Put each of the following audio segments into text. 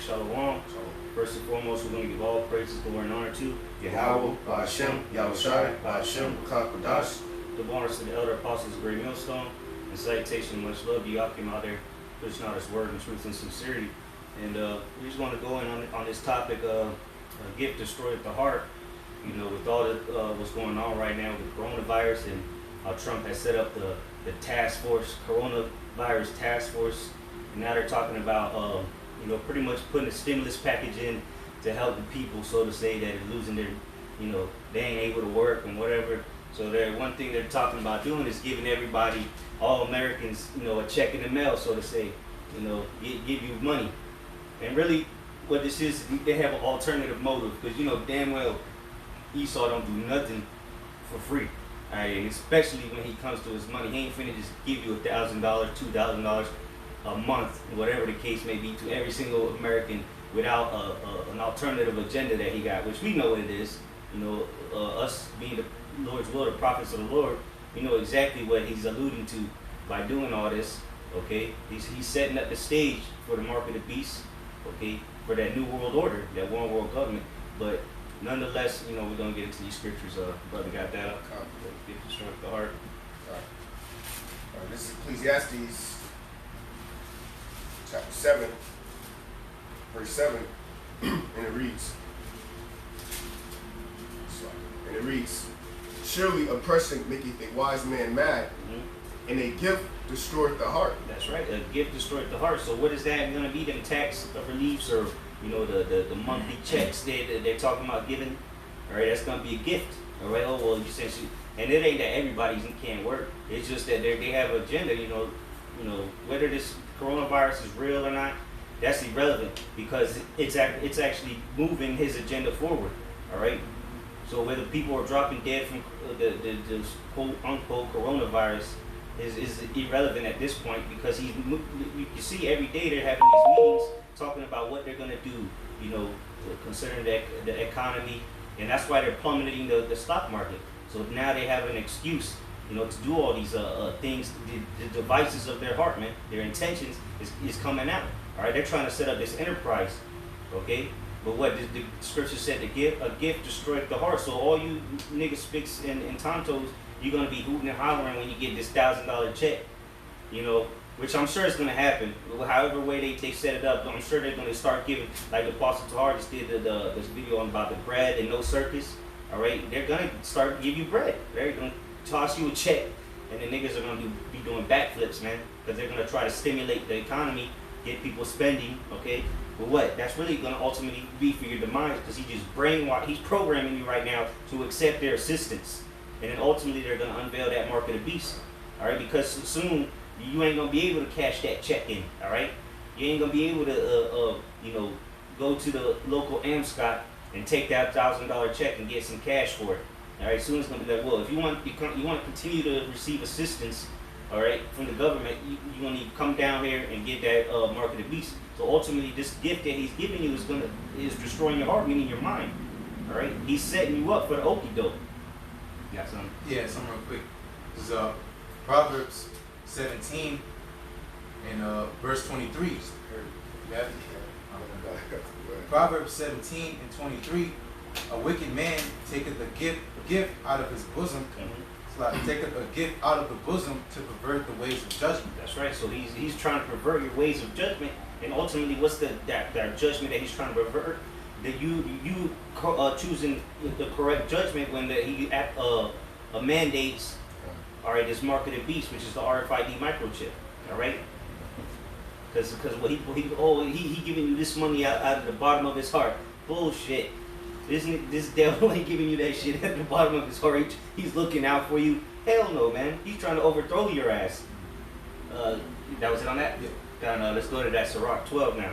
Shalom. First and foremost, we're going to give all praises, glory, and honor to Yahweh, Ba'ashem, Yahushai, Ba'ashem, Kakadash. the bonus to the elder apostles, great millstone, and salutation, much love to Yakim out there, pushing out his word in truth and sincerity. And we just want to go in on this topic of gift destroyeth the heart. You know, with all the what's going on right now with coronavirus and how Trump has set up the task force, coronavirus task force, and now they're talking about you know, pretty much putting a stimulus package in to help the people, so to say, that are losing their, you know, they ain't able to work and whatever. So one thing they're talking about doing is giving everybody, all Americans, you know, a check in the mail, so to say, you know, give you money. And really, what this is, they have an alternative motive, because you know damn well Esau don't do nothing for free. All right, and especially when he comes to his money, he ain't finna just give you $1,000, $2,000 a month, whatever the case may be, to every single American without an alternative agenda that he got, which we know what it is. You know, us being the Lord's will, the prophets of the Lord, we know exactly what he's alluding to by doing all this. Okay, he's setting up the stage for the mark of the beast. Okay, for that new world order, that one world government. But nonetheless, you know, we're gonna get into these scriptures. Brother got that up. Get the strength of the heart. All right, this is Ecclesiastes chapter 7, verse 7, and it reads, surely oppression maketh a wise man mad, and a gift destroyeth the heart. That's right, a gift destroyeth the heart. So what is that going to be? Them tax reliefs, or you know, the monthly checks they're talking about giving? All right, that's going to be a gift. All right, oh well, you said and it ain't that everybody can't work. It's just that they have an agenda. You know, whether this coronavirus is real or not, that's irrelevant, because it's actually moving his agenda forward. All right. So whether people are dropping dead from the quote unquote coronavirus is irrelevant at this point, because you can see every day they're having these meetings talking about what they're going to do, you know, concerning the economy, and that's why they're plummeting the stock market. So now they have an excuse, you know, to do all these things. The devices of their heart, man, their intentions is coming out. All right, they're trying to set up this enterprise, okay? But what the scripture said, a gift destroyeth the heart. So all you niggas spicks and tontos, you're gonna be hooting and hollering when you get this $1,000 check, you know, which I'm sure is gonna happen. However way they set it up, I'm sure they're gonna start giving, like the Apostle Tahar just did this video about the bread and no circus. All right, they're gonna start give you bread. They're gonna toss you a check, and the niggas are gonna be doing backflips, man, because they're gonna try to stimulate the economy, get people spending. Okay, but what? That's really gonna ultimately be for your demise, because he's programming you right now to accept their assistance. And then ultimately they're going to unveil that mark of the beast, all right? Because soon you ain't going to be able to cash that check in, all right? You ain't going to be able to, you know, go to the local Amscot and take that $1,000 check and get some cash for it, all right? Soon it's going to be like, well, if you want to continue to receive assistance, all right, from the government, you're going to need to come down here and get that mark of the beast. So ultimately, this gift that he's giving you is destroying your heart, meaning your mind, all right? He's setting you up for the okie doke. Got something? Yeah, something real quick. This is Proverbs 17 and verse 23. You have it? Proverbs 17 and 23. A wicked man taketh a gift out of his bosom. It's like taketh a gift out of the bosom to pervert the ways of judgment. That's right. So he's trying to pervert your ways of judgment, and ultimately, what's that judgment that he's trying to pervert? That you choosing the correct judgment when he mandates, all right, this mark of the beast, which is the RFID microchip, all right? Because what he giving you this money out of the bottom of his heart. Bullshit. This devil ain't giving you that shit at the bottom of his heart. He's looking out for you. Hell no, man. He's trying to overthrow your ass. That was it on that? Yeah. Now, let's go to that Sirach 12 now.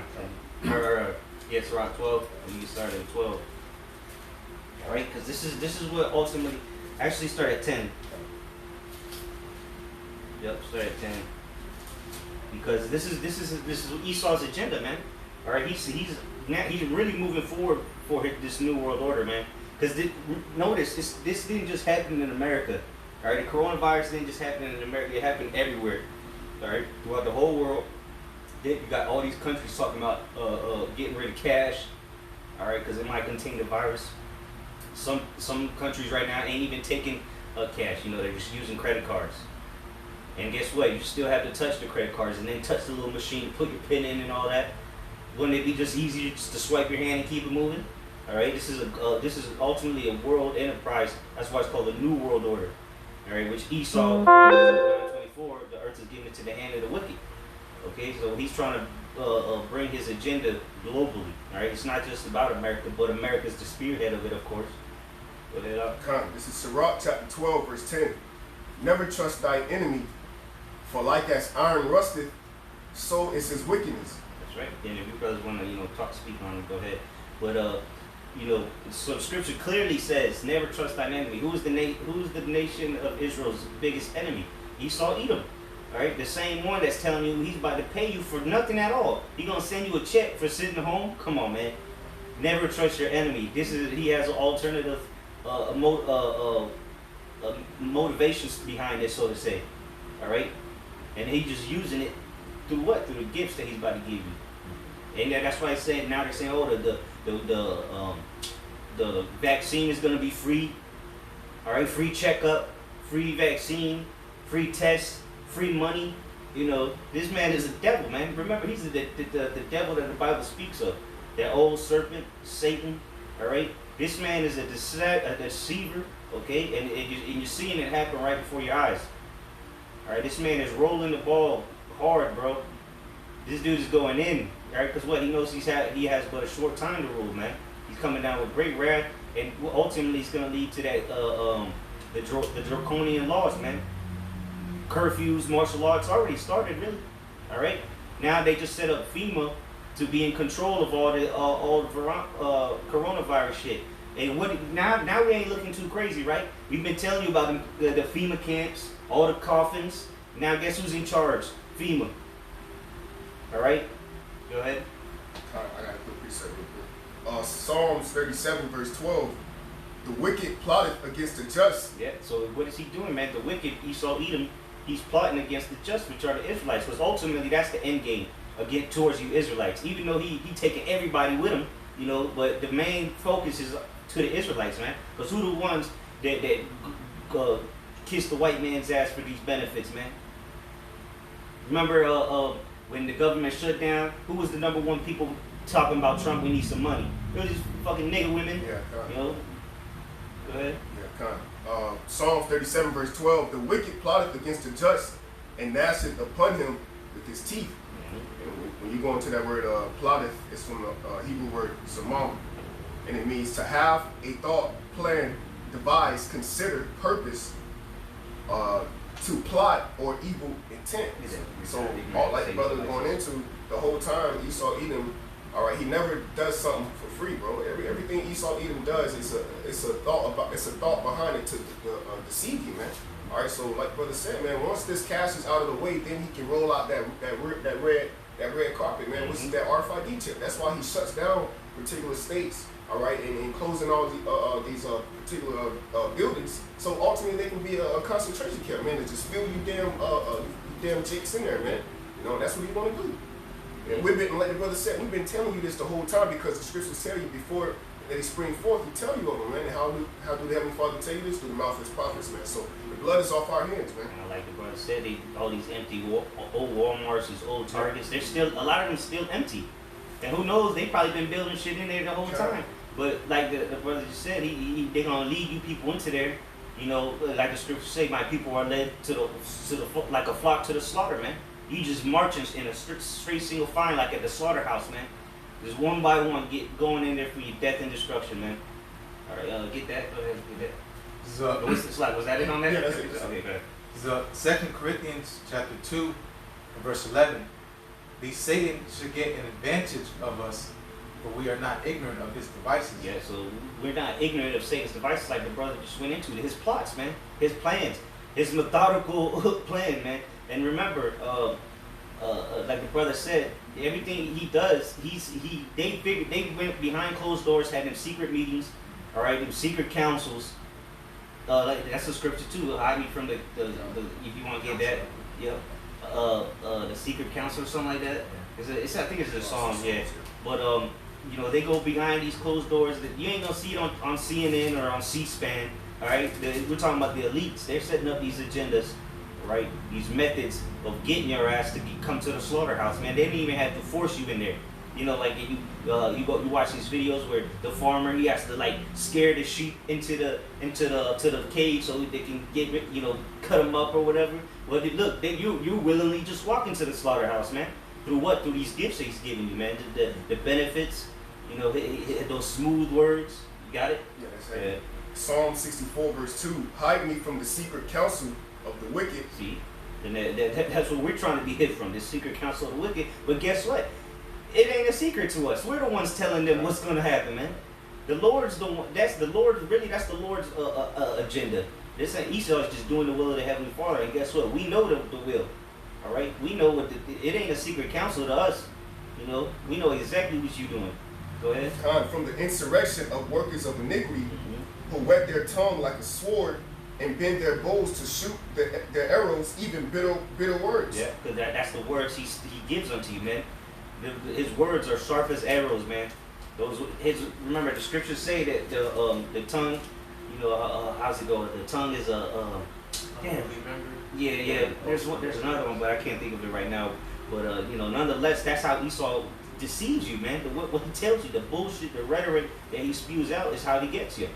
Yeah, Sirach 12, and you start at 12. All right, because this is what ultimately actually start at 10. Yep, start at 10. Because this is Esau's agenda, man. All right, he's really moving forward for this new world order, man. Because notice this didn't just happen in America. All right, the coronavirus didn't just happen in America; it happened everywhere. All right, throughout the whole world. You got all these countries talking about getting rid of cash, all right, because it might contain the virus. Some countries right now ain't even taking cash. You know, they're just using credit cards. And guess what? You still have to touch the credit cards and then touch the little machine to put your PIN in and all that. Wouldn't it be just easier just to swipe your hand and keep it moving? All right, this is ultimately a world enterprise. That's why it's called the New World Order. All right, which Esau, 24, the earth is given into the hand of the wicked. Okay, so he's trying to bring his agenda globally. All right, it's not just about America, but America's the spearhead of it, of course. Go ahead. This is Sirach chapter 12, verse 10. Never trust thy enemy, for like as iron rusteth, so is his wickedness. That's right. And if you brothers want to speak on it, go ahead. But so the scripture clearly says, never trust thine enemy. Who's the nation of Israel's biggest enemy? Esau, Edom. All right, the same one that's telling you he's about to pay you for nothing at all. He gonna send you a check for sitting home. Come on, man. Never trust your enemy. He has an alternative motivations behind it, so to say. All right, and he's just using it through what? Through the gifts that he's about to give you. And that's why I said now they're saying, oh, the vaccine is gonna be free. All right, free checkup, free vaccine, free test, free money. This man is a devil, man. Remember, he's the devil that the Bible speaks of. That old serpent, Satan. All right, this man is a deceiver. Okay, and you're seeing it happen right before your eyes. All right, this man is rolling the ball hard, bro. This dude is going in. All right, because what he knows he has but a short time to rule, man. He's coming down with great wrath, and ultimately it's going to lead to that the draconian laws, man. Curfews, martial law, it's already started, really. All right, now they just set up FEMA to be in control of all the coronavirus shit. And now we ain't looking too crazy, right? We've been telling you about the FEMA camps, all the coffins. Now guess who's in charge? FEMA. All right, go ahead. I got a quick precept real quick. Psalms 37, verse 12. The wicked plotteth against the just. Yeah. So what is he doing, man? The wicked, Esau, Edom. He's plotting against the just, which are the Israelites. Because ultimately, that's the end game towards you Israelites. Even though he taking everybody with him, but the main focus is to the Israelites, man. Because who the ones that kiss the white man's ass for these benefits, man? Remember when the government shut down? Who was the number one people talking about Trump? We need some money. It was these fucking nigga women. Yeah, Go ahead. Yeah, Psalm 37, verse 12. The wicked plotteth against the just, and gnasheth upon him with his teeth. And when you go into that word plotteth, it's from the Hebrew word zamam, and it means to have a thought, plan, devise, consider, purpose, to plot or evil intent. So, all like the brother was going into the whole time, Esau Edom. All right, he never does something for free, bro. Everything Esau Edom does is a thought behind it to deceive you, man. All right, so like brother said, man, once this cash is out of the way, then he can roll out that red carpet, man. Which is that RFID chip. That's why he shuts down particular states. All right, and closing all these particular buildings, so ultimately they can be a concentration camp, man. To just fill you damn chicks in there, man. That's what you want to do. And we've been, like the brother said, we've been telling you this the whole time because the scriptures tell you before they spring forth, we tell you of them, man. And how do the Heavenly Father tell you this? Through the mouth of his prophets, man. So the blood is off our hands, man. And like the brother said, all these empty old Walmarts, these old Targets, a lot of them still empty. And who knows, they probably been building shit in there the whole time. But like the brother just said, they're gonna lead you people into there. Like the scriptures say, my people are led to the like a flock to the slaughter, man. You just marching in a straight single file like at the slaughterhouse, man. Just one by one, going in there for your death and destruction, man. All right, get that. Go ahead, get that. What's this like? Was that it on that? Yeah, that's it. Okay, go ahead. It's 2 Corinthians chapter 2, and verse 11. Lest Satan should get an advantage of us, but we are not ignorant of his devices. Yeah, so we're not ignorant of Satan's devices like the brother just went into. His plots, man. His plans. His methodical plan, man. And remember, like the brother said, everything he does, they went behind closed doors, had them secret meetings, all right, them secret councils. Like that's the scripture too. Hide me from the if you want to get that, yeah. The secret council or something like that. I think it's a song, yeah. But you know, they go behind these closed doors that you ain't gonna see it on CNN or on C-SPAN. All right, we're talking about the elites. They're setting up these agendas, right? These methods of getting your ass to come to the slaughterhouse, man. They didn't even have to force you in there. You know, like you watch these videos where the farmer, he has to like scare the sheep into the cage so they can cut them up or whatever. Well, look, you willingly just walk into the slaughterhouse, man. Through what? Through these gifts he's giving you, man. The benefits, you know, those smooth words. You got it? Yeah, that's right. Yeah. Psalm 64 verse 2, hide me from the secret counsel of the wicked. See, and that's what we're trying to be hid from, the secret counsel of the wicked. But guess what? It ain't a secret to us. We're the ones telling them what's going to happen, man. The Lord's the one. That's the Lord's agenda. This ain't Esau is just doing the will of the Heavenly Father. And guess what? We know the will. All right, we know it ain't a secret counsel to us. You know, we know exactly what you're doing. Go ahead. From the insurrection of workers of iniquity, who wet their tongue like a sword and bend their bows to shoot their arrows, even bitter words. Yeah, because that's the words he gives unto you, man. His words are sharp as arrows, man. Remember the scriptures say that the tongue, you know, how's it go? The tongue is damn. Yeah. There's another one, but I can't think of it right now. But you know, nonetheless, that's how Esau deceives you, man. What he tells you, the bullshit, the rhetoric that he spews out is how he gets you.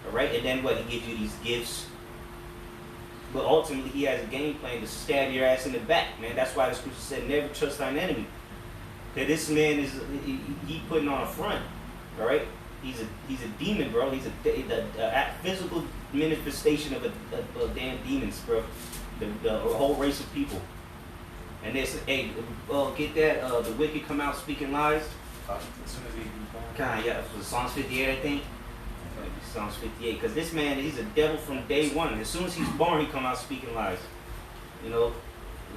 All right, and then what? He gives you these gifts. But ultimately, he has a game plan to stab your ass in the back, man. That's why the scripture said, "Never trust thine enemy." That this man is he putting on a front. All right, he's a demon, bro. He's a physical manifestation of a damn demons, bro. The whole race of people. And they say, hey, get that, the wicked come out speaking lies. As soon as he Yeah, for Psalms 58, I think. Psalms 58, because this man, he's a devil from day one. As soon as he's born, he come out speaking lies. You know,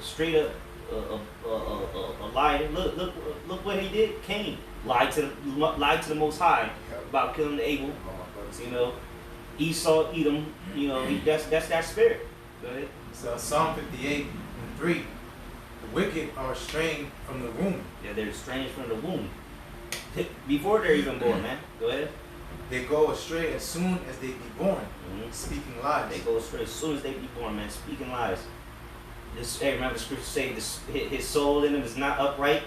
straight up a liar. Look what he did. Cain lied to the Most High about killing Abel. You know, Esau, Edom. You know, that's that spirit. Go ahead. So Psalm 58 and 3, the wicked are estranged from the womb. Yeah, they're estranged from the womb. Before they're even born, man. Go ahead. They go astray as soon as they be born, speaking lies. They go astray as soon as they be born, man, speaking lies. Remember the scripture say his soul in him is not upright.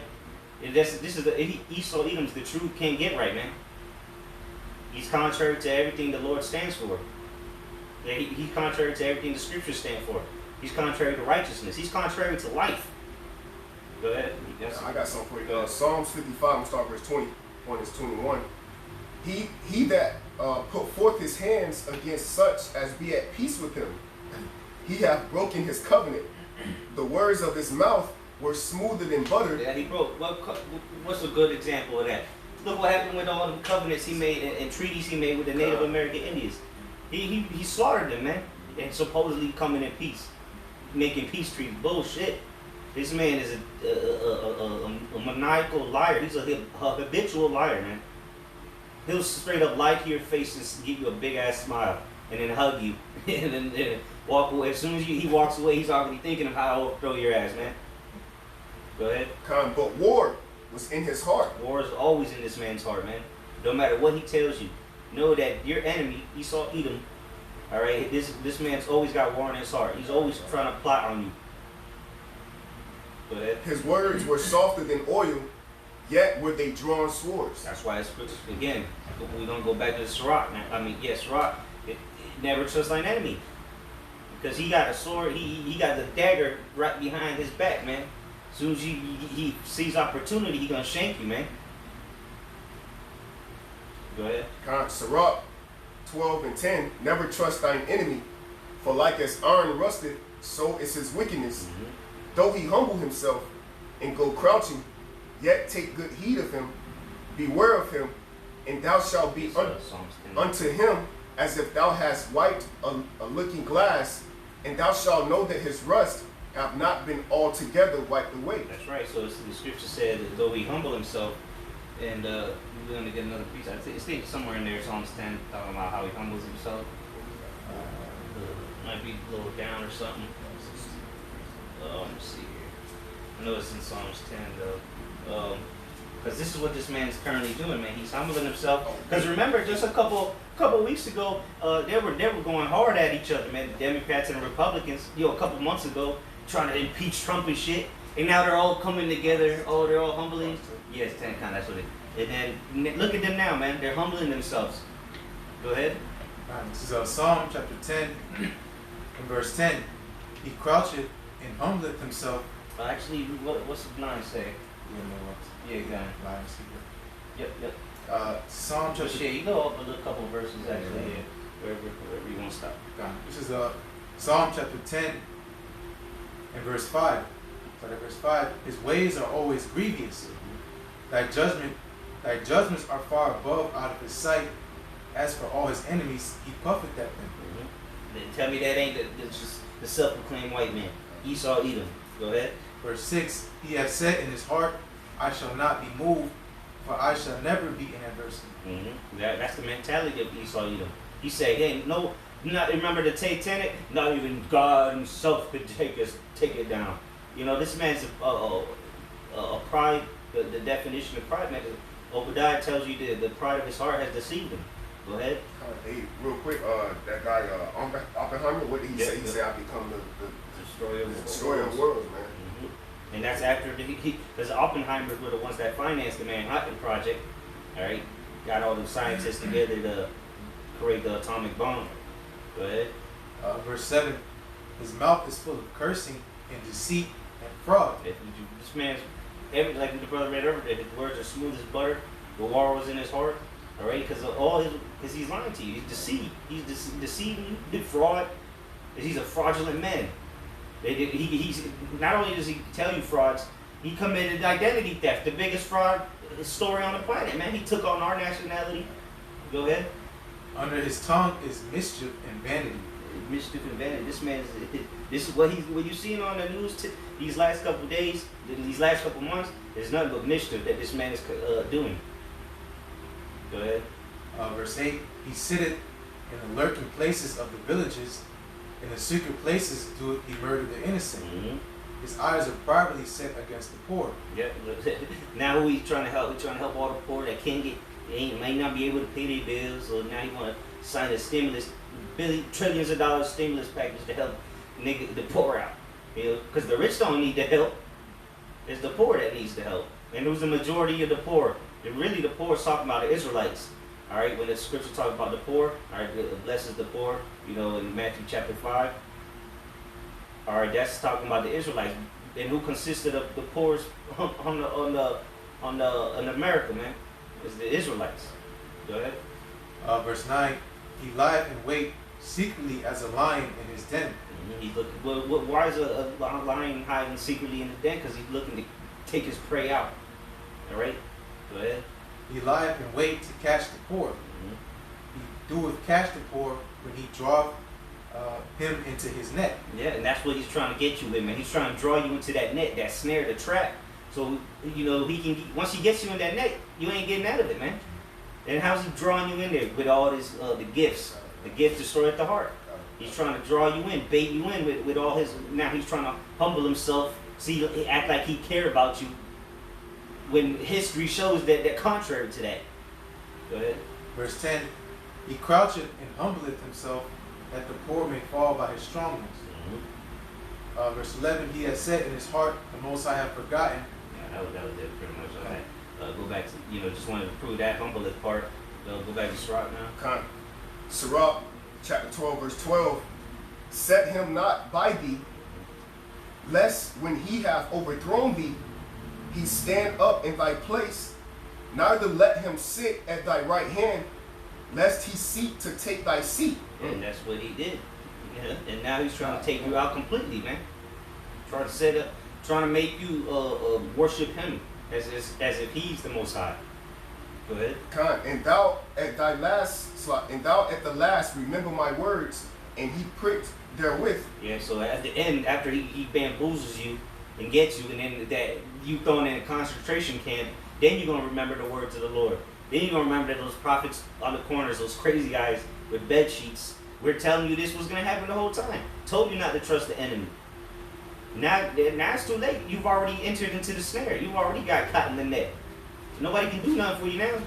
Esau Edom's the truth can't get right, man. He's contrary to everything the Lord stands for. Yeah, he's contrary to everything the scriptures stand for. He's contrary to righteousness. He's contrary to life. Go ahead. Yes. I got something for you. Psalms 55, I'm start verse 20, point is 21. He that put forth his hands against such as be at peace with him, he hath broken his covenant. The words of his mouth were smoother than butter. Yeah, he broke. What's a good example of that? Look what happened with all the covenants he made and treaties he made with the Native American Indians. He slaughtered them, man, and supposedly coming in peace, making peace treaties. Bullshit. This man is a maniacal liar. He's a habitual liar, man. He'll straight up lie to your face and give you a big ass smile, and then hug you, and then walk away. As soon as he walks away, he's already thinking of how to overthrow your ass, man. Go ahead. But war was in his heart. War is always in this man's heart, man. No matter what he tells you, know that your enemy, Esau Edom, all right. This man's always got war in his heart. He's always trying to plot on you. Go ahead. His words were softer than oil, yet were they drawn swords. That's why it's again. We're gonna go back to the Sirach. Sirach. Never trust thine enemy, because he got a sword. He got the dagger right behind his back, man. As soon as he sees opportunity, he gonna shank you, man. Go ahead. Sirach 12 and 10. Never trust thine enemy, for like as iron rusteth, so is his wickedness. Though he humble himself and go crouching, yet take good heed of him. Beware of him, and thou shalt be unto him as if thou hast wiped a looking glass, and thou shalt know that his rust have not been altogether wiped away. That's right. So the scripture said that though he humble himself, and we're going to get another piece. I think somewhere in there, Psalms 10, talking about how he humbles himself. Might be a little down or something. Let me see here. I know it's in Psalms 10 though. Because this is what this man's currently doing, man. He's humbling himself. Because remember, just a couple weeks ago, they were going hard at each other, man. The Democrats and the Republicans, a couple months ago, trying to impeach Trump and shit. And now they're all coming together. Oh, they're all humbling. Yes, 10 kind. That's what it. And then look at them now, man. They're humbling themselves. Go ahead. This is Psalm chapter 10, and verse 10. He croucheth and humbleth himself. Actually, what's the line say? Yeah, go ahead. Yep. Psalm chapter. Yeah, you go up a couple of verses actually. Yeah, wherever you want to stop. This is Psalm chapter 10 and verse 5. Verse 5. His ways are always grievous. Thy judgments are far above out of his sight. As for all his enemies, he puffeth at them. Then tell me that ain't the self-proclaimed white man. Esau Edom. Go ahead. Verse 6. He has said in his heart, I shall not be moved, for I shall never be in adversity. That's the mentality of Esau Edom. He said, hey, no, not remember the Titanic? Not even God himself could take it down. This man's a pride. The definition of pride, man. Obadiah tells you the pride of his heart has deceived him. Go ahead. Hey, real quick, that guy Oppenheimer, what did he say? He said, "I become the destroyer of worlds, man." And that's after because Oppenheimers were the ones that financed the Manhattan Project. All right, got all the scientists together to create the atomic bomb. Go ahead. Verse 7. His mouth is full of cursing and deceit and fraud. This man's like the brother read over there. His words are smooth as butter. The war was in his heart. All right, because he's lying to you. He's deceived. He's deceiving you. He's fraud. He's a fraudulent man. He's not only does he tell you frauds, he committed identity theft, the biggest fraud story on the planet. Man, he took on our nationality. Go ahead. Under his tongue is mischief and vanity. Mischief and vanity. This man this is what you seen on the news these last couple of days, these last couple of months. There's nothing but mischief that this man is doing. Go ahead. Verse 8. He sitteth in the lurking places of the villages. In the secret places doeth he murder the innocent. His eyes are privately set against the poor. Yeah. Now who he's trying to help? He's trying to help all the poor that can't may not be able to pay their bills. So now he want to sign a stimulus, trillions of dollars stimulus package to help the poor out. Because the rich don't need the help. It's the poor that needs the help. And who's the majority of the poor? Really, the poor is talking about the Israelites. All right, when the scripture talks about the poor, all right, blesses the poor, in Matthew chapter 5. All right, that's talking about the Israelites. And who consisted of the poorest on America, man? It's the Israelites. Go ahead. Verse 9. He lieth in wait secretly as a lion in his den. He's looking. Why is a lion hiding secretly in the den? Because he's looking to take his prey out. All right. Go ahead. He lieth in wait to catch the poor. He doeth catch the poor when he draweth him into his net. Yeah, and that's what he's trying to get you with, man. He's trying to draw you into that net, that snare, the trap. So he can. Once he gets you in that net, you ain't getting out of it, man. And how's he drawing you in there with all this the gifts? The gift destroyeth the heart. He's trying to draw you in, bait you in with all his. Now he's trying to humble himself, act like he care about you. When history shows that contrary to that. Go ahead. Verse 10. He croucheth and humbleth himself, that the poor may fall by his strongness. Verse 11. He has said in his heart, the Most I have forgotten. Yeah, that was it pretty much. All right. Go back to, just wanted to prove that humbleth part. Go back to Sirach now. Sirach chapter 12 verse 12. Set him not by thee, lest when he hath overthrown thee, he stand up in thy place. Neither let him sit at thy right hand, lest he seek to take thy seat. And that's what he did. Yeah. And now he's trying to take you out completely, man. Trying to make you worship him as if he's the Most High. Go ahead. And thou at the last remember my words, and he pricked therewith. Yeah. So at the end, after he bamboozles you and gets you, and then that you thrown in a concentration camp, then you're gonna remember the words of the Lord. Then you're gonna remember that those prophets on the corners, those crazy guys with bed sheets, we're telling you this was gonna happen the whole time. Told you not to trust the enemy. Now it's too late. You've already entered into the snare. You've already got caught in the net. So nobody can do nothing for you now.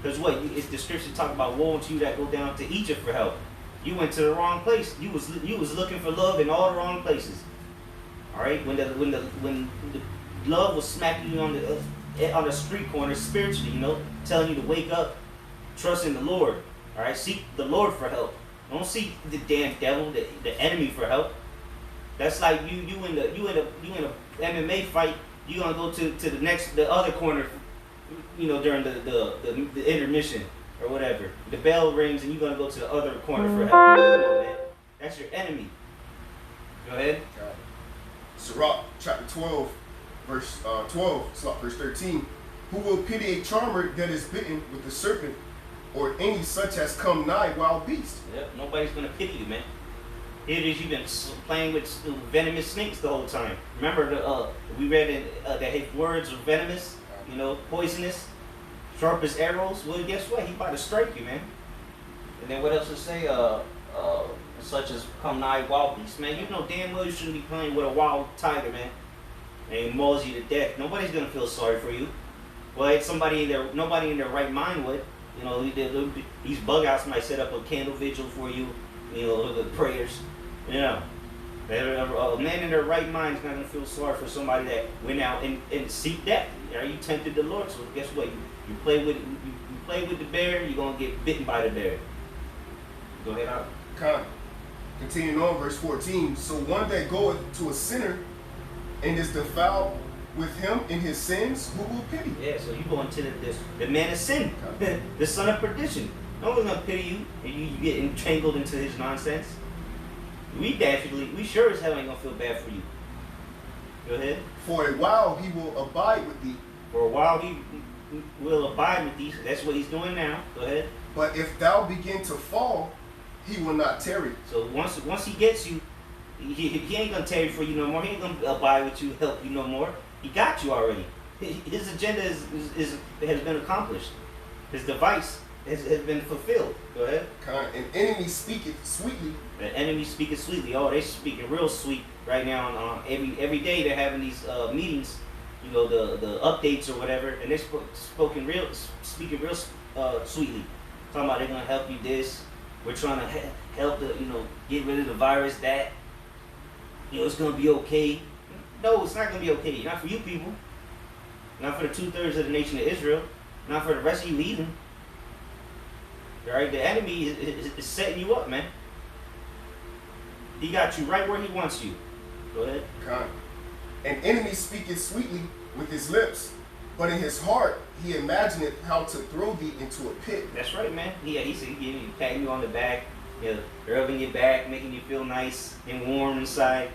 Because what? It's the scripture talk about woe unto you that go down to Egypt for help. You went to the wrong place. You was looking for love in all the wrong places. All right. When the love was smacking you on the street corner spiritually, telling you to wake up, trust in the Lord. All right. Seek the Lord for help. Don't seek the damn devil, the enemy for help. That's like you in a MMA fight. You gonna go to the other corner, during the intermission or whatever. The bell rings and you're gonna go to the other corner for help. Man. That's your enemy. Go ahead. Sirach chapter 12, verse 13. Who will pity a charmer that is bitten with the serpent, or any such as come nigh wild beast? Yep, nobody's gonna pity you, man. Here it is, you've been playing with venomous snakes the whole time. Remember, we read that his words are venomous, poisonous, sharp as arrows. Well, guess what? He about to strike you, man. And then what else to say? Such as come nigh wild beasts, man. You know damn well you shouldn't be playing with a wild tiger, man. And he mauls you to death. Nobody's gonna feel sorry for you. Well, it's nobody in their right mind would. These bug outs might set up a candle vigil for you, with prayers. A man in their right mind is not going to feel sorry for somebody that went out and seek death. You tempted the Lord, so guess what? You play with the bear, you're going to get bitten by the bear. Go ahead, out. Continuing on, verse 14. So one that goeth to a sinner and is defiled with him in his sins, who will pity? Yeah, so you go into the man of sin, the son of perdition. No one's going to pity you, and you get entangled into his nonsense. We sure as hell ain't going to feel bad for you. Go ahead. For a while he will abide with thee. For a while he will abide with thee. That's what he's doing now. Go ahead. But if thou begin to fall, he will not tarry. So once he gets you, he ain't going to tarry for you no more. He ain't going to abide with you, help you no more. He got you already. His agenda has been accomplished. His device has been fulfilled. Go ahead. An enemy speaketh sweetly. The enemy speaketh sweetly. Oh, they speaking real sweet right now. Every day they're having these meetings, the updates or whatever, and they're speaking real sweetly. Talking about they're gonna help you this. We're trying to help get rid of the virus. That it's gonna be okay. No, it's not gonna be okay. Not for you people. Not for the 2/3 of the nation of Israel. Not for the rest of you heathen. All right, the enemy is setting you up, man. He got you right where he wants you. Go ahead. An enemy speaketh sweetly with his lips, but in his heart he imagineth how to throw thee into a pit. That's right, man. He's patting you on the back, rubbing your back, making you feel nice and warm inside.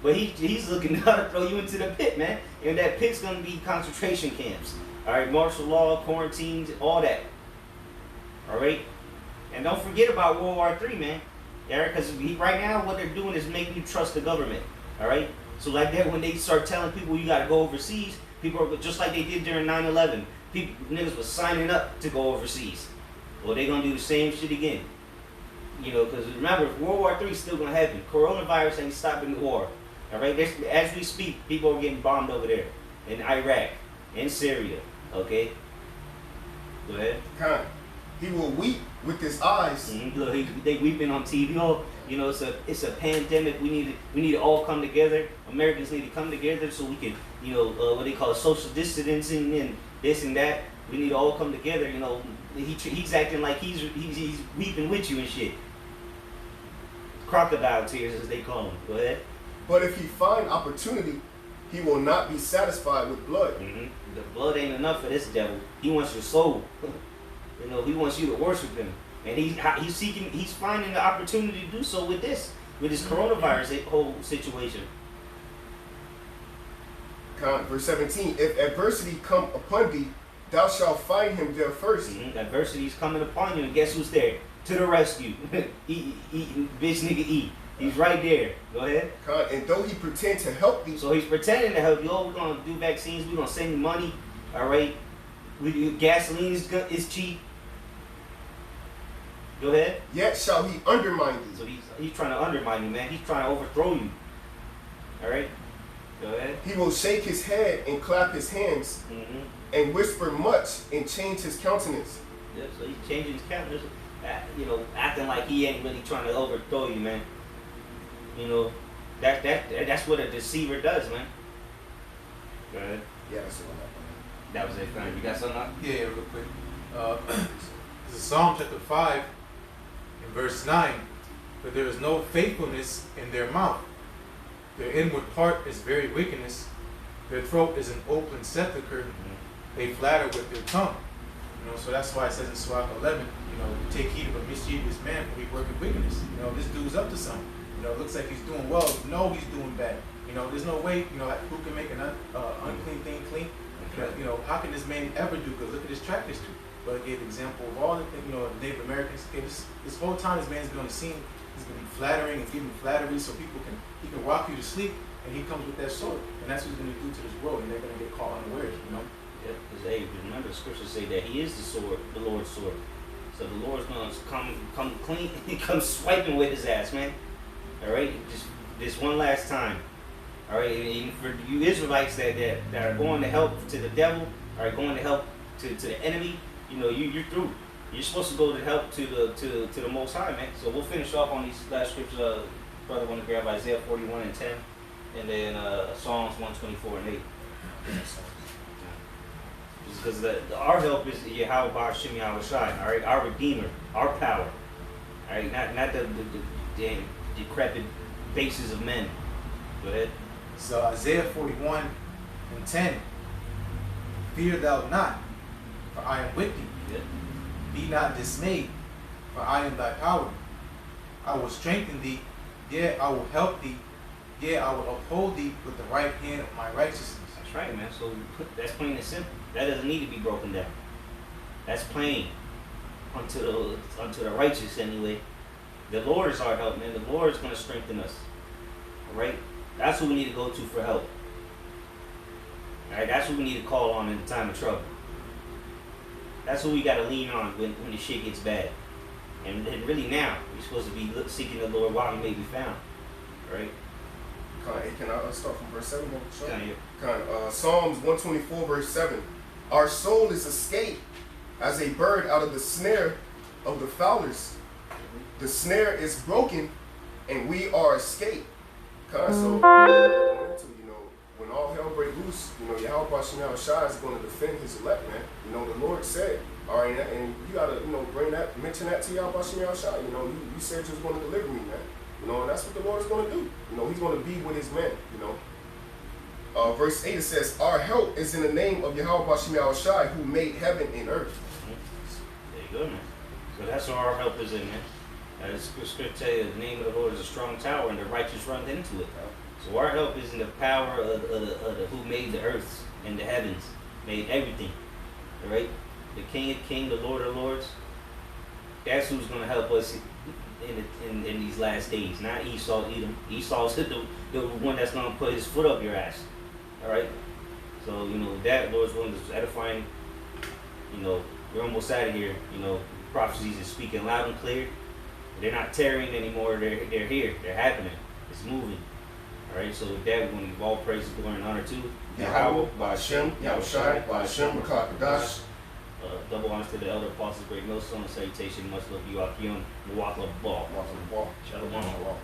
But he's looking how to throw you into the pit, man. And that pit's gonna be concentration camps. All right, martial law, quarantines, all that. All right, and don't forget about World War III, man. All right, because right now what they're doing is making you trust the government. All right, so like that, when they start telling people you got to go overseas, people are just like they did during 9/11. Niggas was signing up to go overseas. Well, they're gonna do the same shit again. Because remember, World War III is still gonna happen. Coronavirus ain't stopping the war. All right, as we speak, people are getting bombed over there in Iraq, in Syria. Okay, go ahead. He will weep with his eyes. Mm-hmm. Look, they weeping on TV. Oh, it's a pandemic. We need to all come together. Americans need to come together so we can, what they call social distancing and this and that. We need to all come together. He's acting like he's weeping with you and shit. Crocodile tears, as they call them. Go ahead. But if he find opportunity, he will not be satisfied with blood. Mm-hmm. The blood ain't enough for this devil. He wants your soul. He wants you to worship him, and he's finding the opportunity to do so with this coronavirus whole situation. Verse 17: If adversity come upon thee, thou shalt find him there first. Mm-hmm. Adversity is coming upon you, and guess who's there to the rescue? Eat, bitch, nigga, eat. He's right there. Go ahead. And though he pretend to help thee, so he's pretending to help you. Oh, we're gonna do vaccines. We're gonna send you money. All right. Gasoline is cheap. Go ahead. Yet shall he undermine thee. So he's trying to undermine you, man. He's trying to overthrow you. All right. Go ahead. He will shake his head and clap his hands and whisper much and change his countenance. Yeah, so he's changing his countenance, acting like he ain't really trying to overthrow you, man. That's what a deceiver does, man. Go ahead. Yeah, that's what That was it, fam. You got something up? Yeah, real quick. This is Psalm chapter 5, in verse 9. For there is no faithfulness in their mouth. Their inward part is very wickedness. Their throat is an open sepulchre. They flatter with their tongue. So that's why it says in Sirach 11, take heed of a mischievous man, for he worketh wickedness. This dude's up to something. It looks like he's doing well. No, he's doing bad. There's no way, like, who can make an unclean thing clean? How can this man ever do good? Look at his track history. But it gave example of all the Native Americans. Okay, this whole time this man's been on the scene, he's going to be flattering and giving flattery so he can rock you to sleep, and he comes with that sword. And that's what he's going to do to this world, and they're going to get caught unawares, Yeah, because remember the scriptures say that he is the sword, the Lord's sword. So the Lord's going to come clean, he comes swiping with his ass, man. All right, just this one last time. All right, even for you Israelites that are going to help to the devil, are going to help to the enemy, you're through. You're supposed to go to help to the Most High, man. So we'll finish off on these last scriptures. Brother, want to grab Isaiah 41 and 10, and then Psalms 124 and 8. Because our help is Yahweh Ba'ashem Yahweh Shai, all right, our Redeemer, our power, all right, not the decrepit bases of men. Go ahead. So Isaiah 41 and 10. Fear thou not, for I am with thee. Yeah. Be not dismayed, for I am thy power. I will strengthen thee, yea, I will help thee, yea, I will uphold thee with the right hand of my righteousness. That's right, man. So that's plain and simple. That doesn't need to be broken down. That's plain unto the righteous anyway. The Lord is our help, man. The Lord is going to strengthen us. All right? That's who we need to go to for help. All right? That's who we need to call on in the time of trouble. That's who we got to lean on when the shit gets bad. And really now, we're supposed to be seeking the Lord while he may be found. All right? Can I start from verse 7? Yeah. Psalms 124, verse 7. Our soul is escaped as a bird out of the snare of the fowlers. The snare is broken, and we are escaped. So, when all hell breaks loose, Yahweh Ba'ashem Yahweh Shai is going to defend his elect, man. The Lord said, all right, and you got to, mention that to Yahweh Ba'ashem Yahweh Shai. You said you was going to deliver me, man. And that's what the Lord is going to do. He's going to be with his men, Verse 8, it says, our help is in the name of Yahweh Ba'ashem Yahweh Shai, who made heaven and earth. There you go, man. So that's where our help is in, man. As scripture tell you, the name of the Lord is a strong tower, and the righteous run into it. So our help is in the power of who made the earth and the heavens, made everything. All right? The King of Kings, the Lord of Lords. That's who's going to help us in these last days. Not Esau, Edom. Esau's the one that's going to put his foot up your ass. All right? So, that Lord's one is edifying. We're almost out of here. Prophecies are speaking loud and clear. They're not tarrying anymore. They're here. They're happening. It's moving. All right. So with that, we're going to give all praise, glory, and honor to Yahweh Ba'ashem Yahweh Shai Ba'ashem Rakakadash. Double honors to the elder apostles, great millstone, and salutation. Much love you, Akion, Muwakla Ball. Shalom.